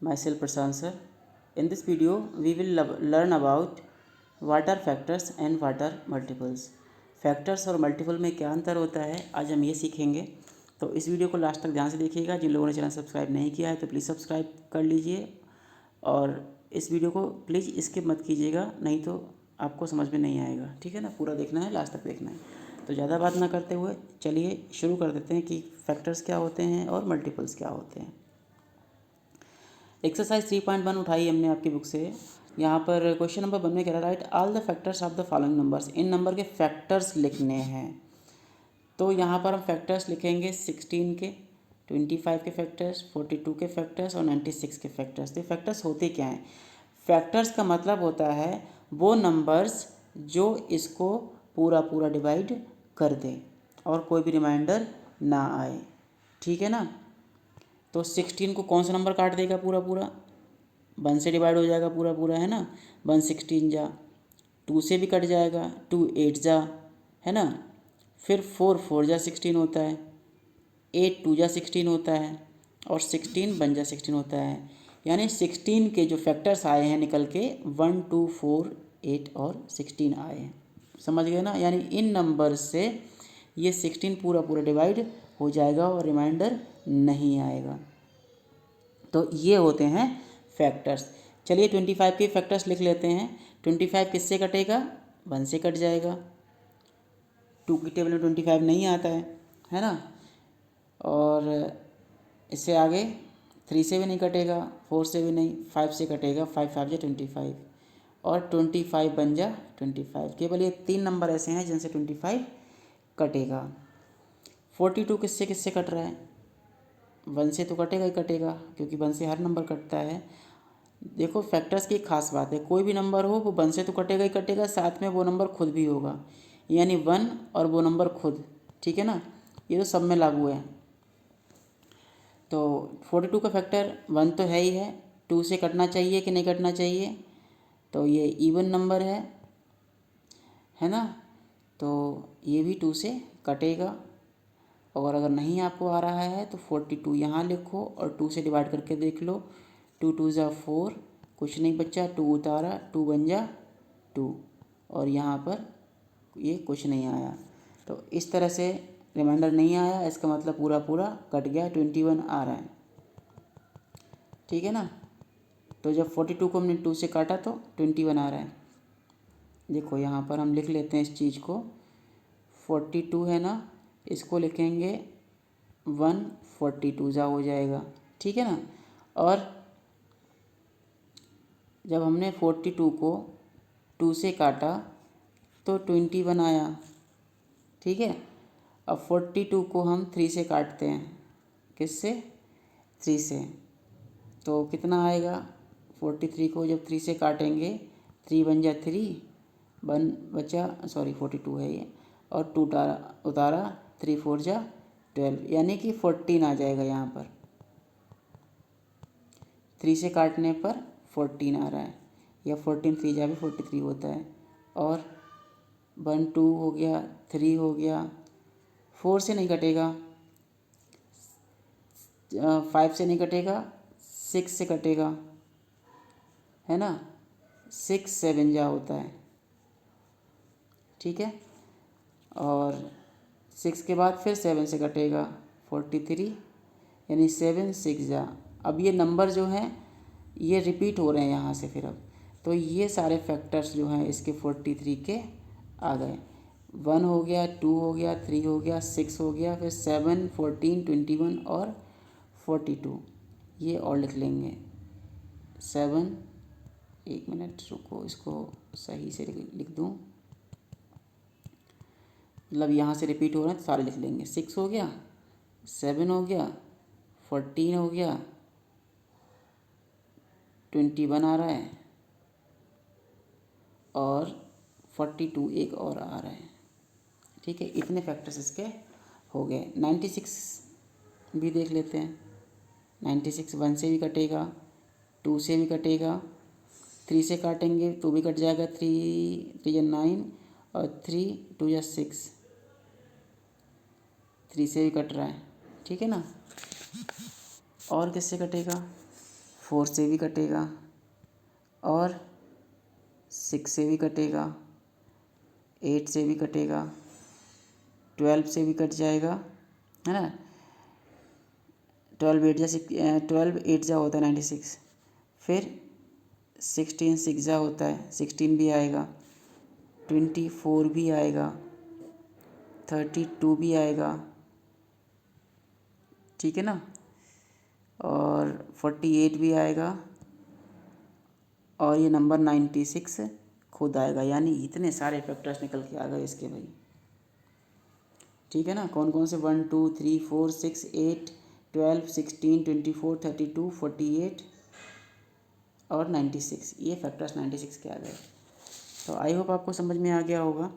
Myself Prashant sir. In this video, we will learn about what are factors and what are multiples. Factors और multiple में क्या अंतर होता है आज हम ये सीखेंगे। तो इस वीडियो को लास्ट तक ध्यान से देखिएगा। जिन लोगों ने चैनल सब्सक्राइब नहीं किया है तो प्लीज़ सब्सक्राइब कर लीजिए और इस वीडियो को प्लीज़ स्किप मत कीजिएगा, नहीं तो आपको समझ में नहीं आएगा। ठीक है ना, पूरा देखना है, लास्ट तक देखना है। तो ज़्यादा बात ना करते हुए चलिए शुरू कर देते हैं कि फैक्टर्स क्या होते हैं और मल्टीपल्स क्या होते हैं। एक्सरसाइज 3.1 उठाई हमने आपकी बुक से। यहाँ पर क्वेश्चन नंबर 1 में कह रहा है right all the factors of the following numbers. In number के फैक्टर्स लिखने हैं। तो यहाँ पर हम फैक्टर्स लिखेंगे 16 के, 25 के फैक्टर्स, 42 के फैक्टर्स और 96 के फैक्टर्स। तो फैक्टर्स होते क्या हैं? फैक्टर्स का मतलब होता है वो नंबर्स जो इसको पूरा पूरा डिवाइड कर दें और कोई भी रिमाइंडर ना आए। ठीक है ना। तो 16 को कौन सा नंबर काट देगा? पूरा पूरा 1 से डिवाइड हो जाएगा, पूरा पूरा, है ना। 1 16 जा, 2 से भी कट जाएगा, 2 8 जा, है ना। फिर 4 4 जा 16 होता है, 8 2 जा 16 होता है और 16 1 जा 16 होता है। यानी 16 के जो फैक्टर्स आए हैं निकल के 1 2 4 8 और 16 आए हैं। समझ गए ना। यानी इन नंबर से ये 16 पूरा पूरा डिवाइड हो जाएगा और रिमाइंडर नहीं आएगा। तो ये होते हैं फैक्टर्स। चलिए 25 के फैक्टर्स लिख लेते हैं। 25 किससे कटेगा? 1 से कट जाएगा। 2 की टेबल में 25 नहीं आता है ना। और इससे आगे 3 से भी नहीं कटेगा, 4 से भी नहीं, 5 से कटेगा। 5 5 जा 25 और 25 बन जा 25। केवल ये 3 नंबर ऐसे हैं जिनसे 25 कटेगा। 42 किससे किससे कट रहा है? 1 से तो कटेगा ही कटेगा, क्योंकि 1 से हर नंबर कटता है। देखो फैक्टर्स की एक खास बात है, कोई भी नंबर हो वो 1 से तो कटेगा ही कटेगा, साथ में वो नंबर खुद भी होगा, यानी 1 और वो नंबर खुद। ठीक है ना, ये तो सब में लागू है। तो 42 का फैक्टर 1 तो है ही है, 2 से कटना चाहिए कि नहीं कटना चाहिए? तो ये इवन नंबर है ना। तो ये भी 2 से कटेगा। और अगर नहीं आपको आ रहा है तो 42 यहाँ लिखो और 2 से डिवाइड करके देख लो। 2 2 जा 4, कुछ नहीं बच्चा, 2 उतारा, 2 1 जा 2 और यहाँ पर ये कुछ नहीं आया। तो इस तरह से रिमाइंडर नहीं आया, इसका मतलब पूरा पूरा कट गया, 21 आ रहा है। ठीक है ना। तो जब 42 को हमने 2 से काटा तो 21 आ रहा है। देखो यहाँ पर हम लिख लेते हैं इस चीज़ को। 42 है ना, इसको लिखेंगे 142 जा हो जाएगा। ठीक है ना। और जब हमने 42 को 2 से काटा तो 21 आया। ठीक है। अब 42 को हम 3 से काटते हैं। किससे? 3 से। तो कितना आएगा? 43 को जब 3 से काटेंगे, 3 1 जा 3, 1 बचा, सॉरी 42 है ये, और 2 उतारा, 3 4 जा 12, यानी कि 14 आ जाएगा यहाँ पर। 3 से काटने पर 14 आ रहा है, या 14 3 जा भी 43 होता है। और 1 2 हो गया, 3 हो गया, 4 से नहीं कटेगा, 5 से नहीं कटेगा, 6 से कटेगा, है ना। 6 7 जा होता है। ठीक है। और 6 के बाद फिर 7 से कटेगा, 43, यानी 7 6 जा। अब ये नंबर जो हैं ये रिपीट हो रहे हैं यहाँ से फिर। अब तो ये सारे फैक्टर्स जो हैं इसके 43 के आ गए। 1 हो गया, 2 हो गया, 3 हो गया, 6 हो गया, फिर 7 14 21 और 42। ये और लिख लेंगे 7। एक मिनट रुको, इसको सही से लिख दूँ, मतलब यहाँ से रिपीट हो रहा है तो सारे लिख लेंगे। 6 हो गया, 7 हो गया, 14 हो गया, 21 आ रहा है और 42 एक और आ रहा है। ठीक है, इतने फैक्टर्स इसके हो गए। 96 भी देख लेते हैं। 96 1 से भी कटेगा, 2 से भी कटेगा, 3 से काटेंगे तो भी कट जाएगा, 3 3 9 और 3 2 6, 3 से भी कट रहा है। ठीक है ना। और किससे कटेगा? 4 से भी कटेगा और 6 से भी कटेगा, 8 से भी कटेगा, 12 से भी कट जाएगा, है ना। 12 8 जा होता है 96, फिर 16 6 जा होता है 16 भी आएगा, 24 भी आएगा, 32 भी आएगा, ठीक है ना, और 48 भी आएगा, और ये नंबर 96 खुद आएगा। यानी इतने सारे फैक्टर्स निकल के आ गए इसके भाई, ठीक है ना। कौन कौन से 1 2 3 4 6 8 12 16 24 32 48 और 96, ये फैक्टर्स 96 के आ गए। तो आई होप आपको समझ में आ गया होगा।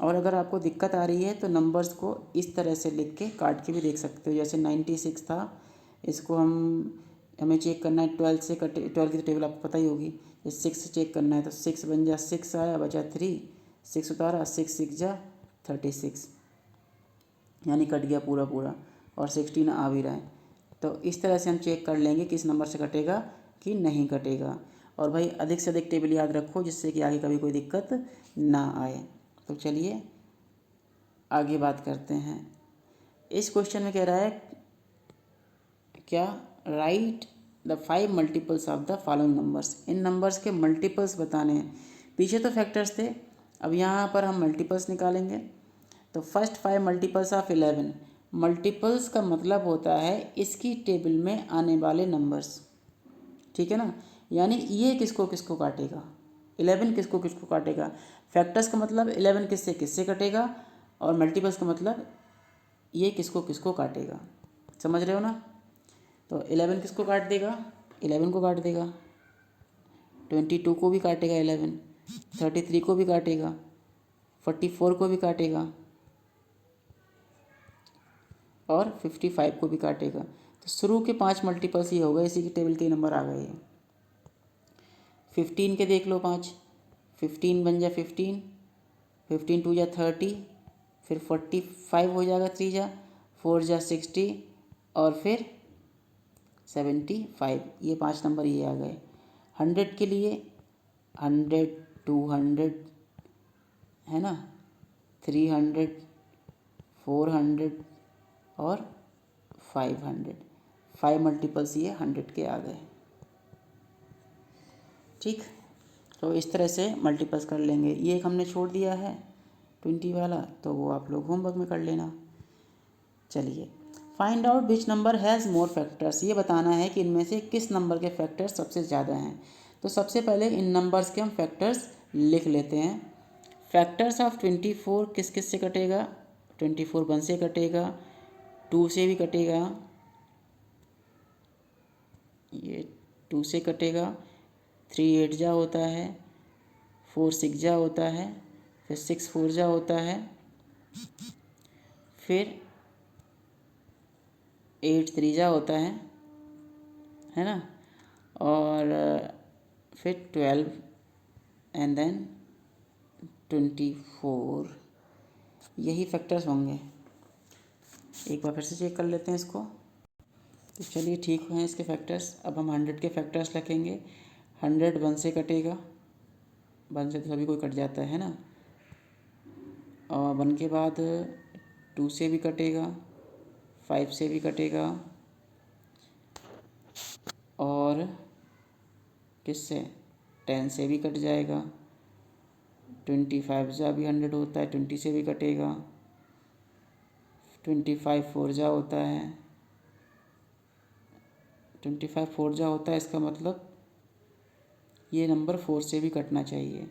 और अगर आपको दिक्कत आ रही है तो नंबर्स को इस तरह से लिख के काट के भी देख सकते हो। जैसे 96 था, इसको हमें चेक करना है 12 से कटे, 12 की तो टेबल आपको पता ही होगी। ये 6 से चेक करना है तो 6 बन जा 6 आया, बचा 3, 6 उतारा, 6 6 जा 36, यानी कट गया पूरा पूरा, और 16 आ भी रहा है। तो इस तरह से हम चेक कर लेंगे कि इस नंबर से कटेगा कि नहीं कटेगा। और भाई अधिक से अधिक टेबल याद रखो जिससे कि आगे कभी कोई दिक्कत ना आए। तो चलिए आगे बात करते हैं। इस क्वेश्चन में कह रहा है क्या, right the 5 multiples of the following numbers. In numbers के मल्टीपल्स बताने हैं। पीछे तो फैक्टर्स थे, अब यहाँ पर हम मल्टीपल्स निकालेंगे। तो फर्स्ट 5 मल्टीपल्स ऑफ 11। मल्टीपल्स का मतलब होता है इसकी टेबल में आने वाले नंबर्स, ठीक है ना। यानी ये किसको किसको काटेगा, 11 किसको किसको काटेगा। फैक्टर्स का मतलब 11 किससे किससे कटेगा, और मल्टीपल्स का मतलब ये किसको किसको काटेगा। समझ रहे हो ना। तो 11 किसको काट देगा, 11 को काट देगा, 22 को भी काटेगा 11, 33 को भी काटेगा, 44 को भी काटेगा, और 55 को भी काटेगा। तो शुरू के 5 मल्टीपल्स ये हो गए, इसी की टेबल के नंबर आ गए हैं। 15 के देख लो 5, 15 बन जा 15, 15 2 जा 30, फिर 45 हो जाएगा 3 जा, 4 जा 60, और फिर 75। ये 5 नंबर ये आ गए। 100 के लिए 100 200 है ना, 300 400 और 500। 5 मल्टीपल्स ये 100 के आ गए, ठीक। तो इस तरह से मल्टीपल्स कर लेंगे। ये एक हमने छोड़ दिया है 20 वाला, तो वो आप लोग होमवर्क में कर लेना। चलिए, find out which number has more factors. ये बताना है कि इनमें से किस नंबर के फैक्टर्स सबसे ज़्यादा हैं। तो सबसे पहले इन नंबर्स के हम फैक्टर्स लिख लेते हैं। फैक्टर्स ऑफ 24 किस किस से कटेगा, 24 1 से कटेगा, 2 से भी कटेगा, ये 2 से कटेगा, 3 8 जा होता है, 4 6 जा होता है, फिर 6 4 जा होता है, फिर 8 3 जा होता है ना, और फिर 12 एंड देन 24। यही फैक्टर्स होंगे। एक बार फिर से चेक कर लेते हैं इसको। तो चलिए ठीक हैं इसके फैक्टर्स। अब हम 100 के फैक्टर्स रखेंगे। 100 1 से कटेगा, 1 से तो सभी कोई कट जाता है ना, और 1 के बाद 2 से भी कटेगा, 5 से भी कटेगा, और किससे 10 से भी कट जाएगा, 25 जा भी 100 होता है, 20 से भी कटेगा, 25 4 जा होता है, 25 4 जा होता है। इसका मतलब ये नंबर 4 से भी कटना चाहिए,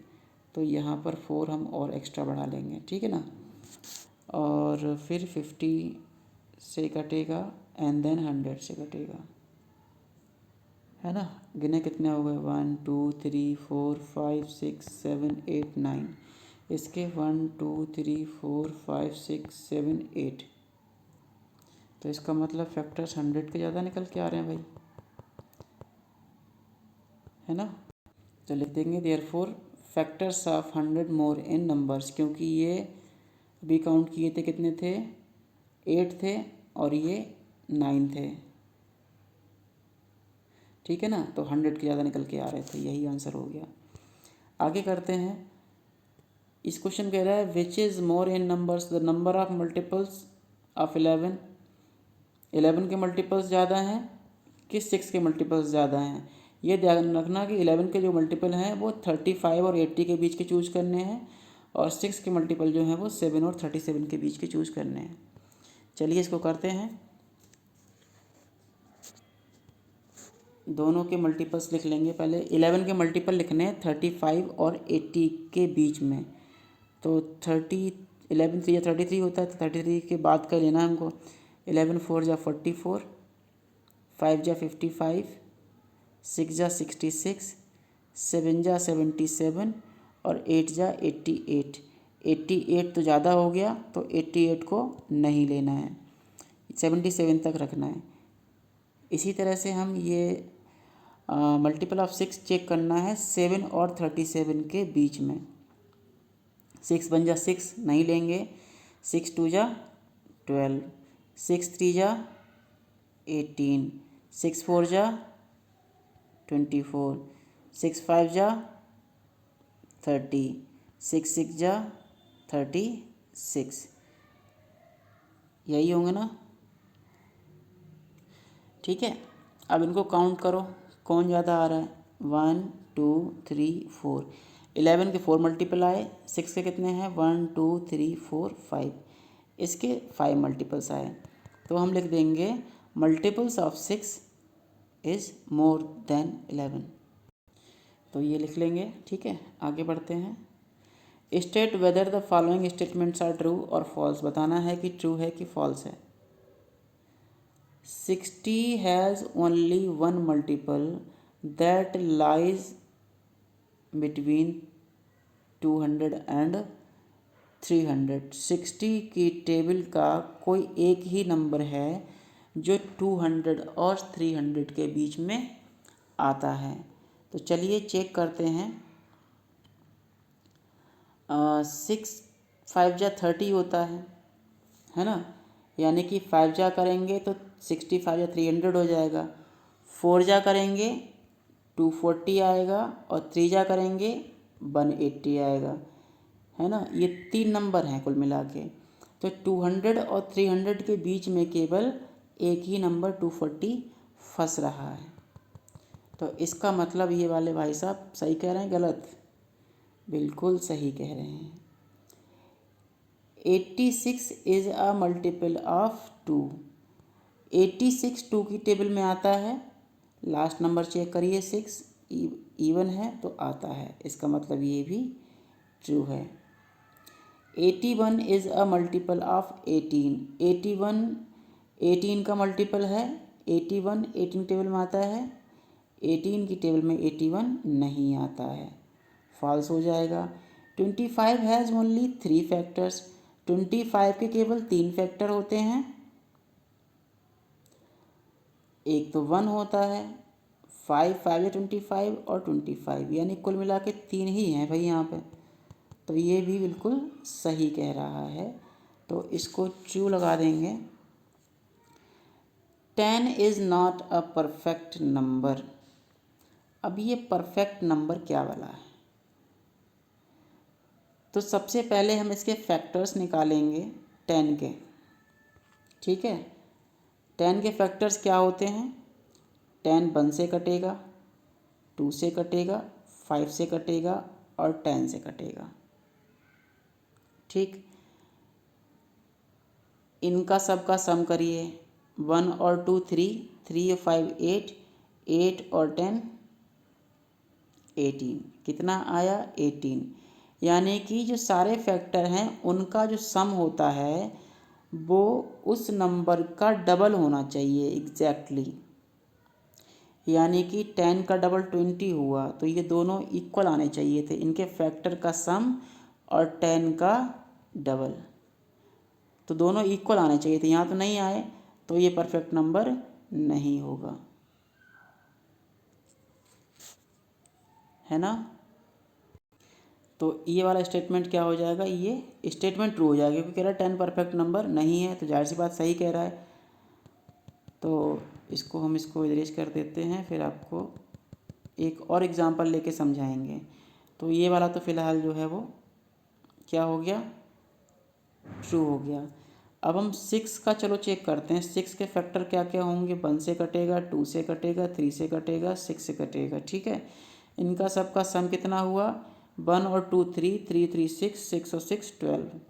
तो यहाँ पर 4 हम और एक्स्ट्रा बढ़ा लेंगे, ठीक है ना। और फिर 50 से कटेगा एंड देन 100 से कटेगा, है ना। गिने कितने हो गए, 1 2 3 4 5 6 7 8 9। इसके 1 2 3 4 5 6 7 8। तो इसका मतलब फैक्टर्स 100 के ज़्यादा निकल के आ रहे हैं भाई, है ना। तो लिख देंगे therefore factors of 100 more in numbers, क्योंकि ये अभी काउंट किए थे कितने थे, 8 थे और ये 9 थे। ठीक है ना। तो 100 के ज़्यादा निकल के आ रहे थे, यही आंसर हो गया। आगे करते हैं। इस क्वेश्चन कह रहा है which is more in numbers the number of multiples of 11। 11 के मल्टीपल्स ज़्यादा हैं कि 6 के मल्टीपल्स ज़्यादा हैं। ये ध्यान रखना कि 11 के जो मल्टीपल हैं वो 35 और 80 के बीच के चूज करने हैं, और 6 के मल्टीपल जो हैं वो 7 और 37 के बीच के चूज करने हैं। चलिए इसको करते हैं। दोनों के मल्टीपल्स लिख लेंगे। पहले 11 के मल्टीपल लिखने हैं 35 और 80 के बीच में। तो 11 3 या 33 होता है, तो 33 के बाद का लेना है हमको। 11 4 जा 44, 5 जा 55, 6 जा 66, 7 जा 77 और 8 जा 88। 88 तो ज़्यादा हो गया, तो 88 को नहीं लेना है, 77 तक रखना है। इसी तरह से हम ये मल्टीपल ऑफ 6 चेक करना है 7 और 37 के बीच में। 6 बन जा 6 नहीं लेंगे, 6 2 जा 12, 6 3 जा 18, 6 4 जा 24, 6 5 जा 30, 6 6 जा 36। यही होंगे ना। ठीक है, अब इनको काउंट करो कौन ज़्यादा आ रहा है। 1 2 3 4। 11 के 4 मल्टीपल आए, 6 के कितने हैं 1 2 3 4 5। इसके 5 मल्टीपल्स आए, तो हम लिख देंगे multiples of 6 is more than 11। तो ये लिख लेंगे। ठीक है, आगे बढ़ते हैं। State whether the following statements are true और फॉल्स। बताना है कि ट्रू है कि फॉल्स है। 60 has only one multiple that lies between 200 and 300। 60 की टेबल का कोई एक ही नंबर है जो 200 और 300 के बीच में आता है। तो चलिए चेक करते हैं। 6 5 जा 30 होता है ना। यानी कि 5 जा करेंगे तो 65 या 300 हो जाएगा। 4 जा करेंगे 240 आएगा, और 3 जा करेंगे 180 आएगा, है ना। ये 3 नंबर हैं कुल मिला के। तो 200 और 300 के बीच में केवल एक ही नंबर 240 फंस रहा है। तो इसका मतलब ये वाले भाई साहब सही कह रहे हैं गलत? बिल्कुल सही कह रहे हैं। 86 इज़ अ मल्टीपल ऑफ 2। 86 2 की टेबल में आता है। लास्ट नंबर चेक करिए, 6 इवन है तो आता है, इसका मतलब ये भी ट्रू है। 81 इज़ अ मल्टीपल ऑफ 18। 81 18 का मल्टीपल है। 81 18 टेबल में आता है। 18 की टेबल में 81 नहीं आता है, फॉल्स हो जाएगा। 25 हैज़ ओनली 3 फैक्टर्स। 25 के केवल 3 फैक्टर होते हैं। एक तो 1 होता है, 5 5 या 25 और 25, यानी कुल मिला के 3 ही हैं भाई यहाँ पे। तो ये भी बिल्कुल सही कह रहा है, तो इसको ट्रू लगा देंगे। 10 is not a perfect number. अब ये परफेक्ट नंबर क्या वाला है? तो सबसे पहले हम इसके फैक्टर्स निकालेंगे 10 के। ठीक है, 10 के फैक्टर्स क्या होते हैं? 10 1 से कटेगा, 2 से कटेगा, 5 से कटेगा और 10 से कटेगा। ठीक, इनका सबका सम करिए। 1 और 2 3, 3 और 5 8, 8 और 10 18। कितना आया? 18। यानी कि जो सारे फैक्टर हैं उनका जो सम होता है वो उस नंबर का डबल होना चाहिए एग्जैक्टली। यानी कि 10 का डबल 20 हुआ, तो ये दोनों इक्वल आने चाहिए थे, इनके फैक्टर का सम और 10 का डबल, तो दोनों इक्वल आने चाहिए थे। यहाँ तो नहीं आए, तो ये परफेक्ट नंबर नहीं होगा, है ना। तो ये वाला स्टेटमेंट क्या हो जाएगा? ये स्टेटमेंट ट्रू हो जाएगा, क्योंकि कह रहा है 10 परफेक्ट नंबर नहीं है, तो जाहिर सी बात सही कह रहा है। तो इसको हम इसको इरेज कर देते हैं, फिर आपको एक और एग्जांपल लेके समझाएंगे। तो ये वाला तो फ़िलहाल जो है वो क्या हो गया, ट्रू हो गया। अब हम 6 का चलो चेक करते हैं। 6 के फैक्टर क्या क्या होंगे। 1 से कटेगा, 2 से कटेगा, 3 से कटेगा, 6 से कटेगा। ठीक है, इनका सबका सम कितना हुआ, 1 और 2 3, 3 3 6, 6 और 6 12।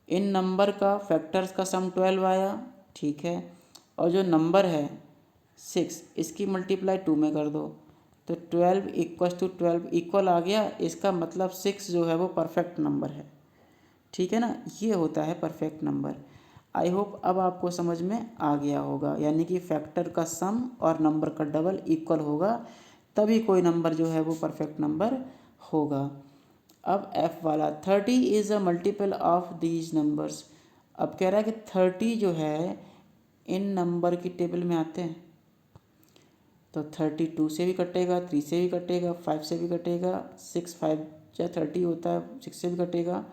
इन नंबर का फैक्टर्स का सम 12 आया। ठीक है, और जो नंबर है 6, इसकी मल्टीप्लाई 2 में कर दो तो 12 इक्वल्स टू 12 इक्वल आ गया। इसका मतलब 6 जो है वो परफेक्ट नंबर है। ठीक है ना, ये होता है परफेक्ट नंबर। आई होप अब आपको समझ में आ गया होगा, यानी कि फैक्टर का सम और नंबर का डबल इक्वल होगा, तभी कोई नंबर जो है वो परफेक्ट नंबर होगा। अब एफ वाला, 30 is a multiple of these numbers. अब कह रहा है कि 30 जो है इन नंबर की टेबल में आते हैं। तो 32 से भी कटेगा, 3 से भी कटेगा, 5 से भी कटेगा, 6 5 या 30 होता है, 6 से भी कटेगा,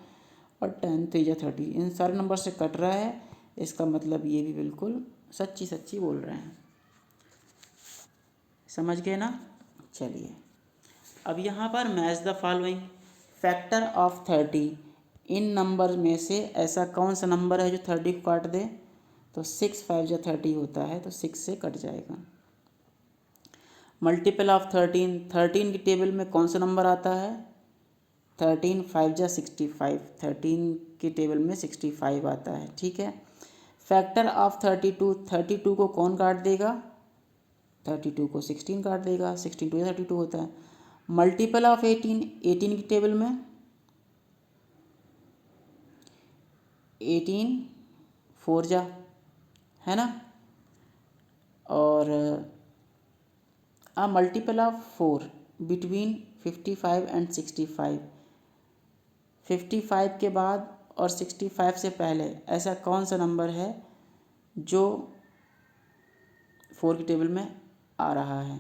और 10 3 या 30, इन सारे नंबर से कट रहा है। इसका मतलब ये भी बिल्कुल सच्ची सच्ची बोल रहे हैं। समझ गए ना। चलिए अब यहाँ पर match the following, factor of 30। In number में से ऐसा कौन सा नंबर है जो 30 को काट दे। तो 6 5 या 30 होता है, तो 6 से कट जाएगा। मल्टीपल ऑफ 13, 13 की टेबल में कौन सा नंबर आता है, 13 5 जा 65, 13 की टेबल में 65 आता है। ठीक है, फैक्टर ऑफ 32, 32 को कौन काट देगा, 32 को 16 काट देगा, 16 2 32 होता है। मल्टीपल ऑफ 18, 18 की टेबल में 18 4 जा, है ना, और a multiple of 4 between 55 and 65, 55 के बाद और 65 से पहले ऐसा कौन सा नंबर है जो 4 की टेबल में आ रहा है।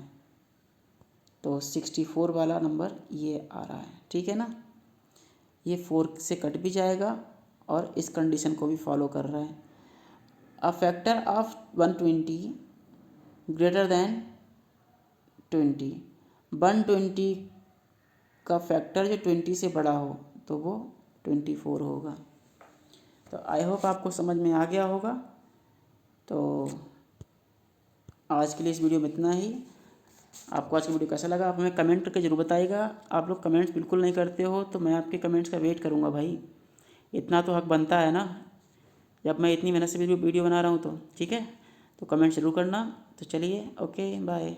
तो 64 वाला नंबर ये आ रहा है। ठीक है ना, ये 4 से कट भी जाएगा और इस कंडीशन को भी फॉलो कर रहा है। A factor of 120 greater than 20, 120 का फैक्टर जो 20 से बड़ा हो तो वो 24 होगा। तो आई होप आपको समझ में आ गया होगा। तो आज के लिए इस वीडियो में इतना ही। आपको आज की वीडियो कैसा लगा आप हमें कमेंट करके ज़रूर बताइएगा। आप लोग कमेंट्स बिल्कुल नहीं करते हो, तो मैं आपके कमेंट्स का वेट करूँगा भाई। इतना तो हक बनता है ना, जब मैं इतनी मेहनत से वीडियो बना रहा हूँ तो। ठीक है, तो कमेंट जरूर करना। तो चलिए, ओके बाय।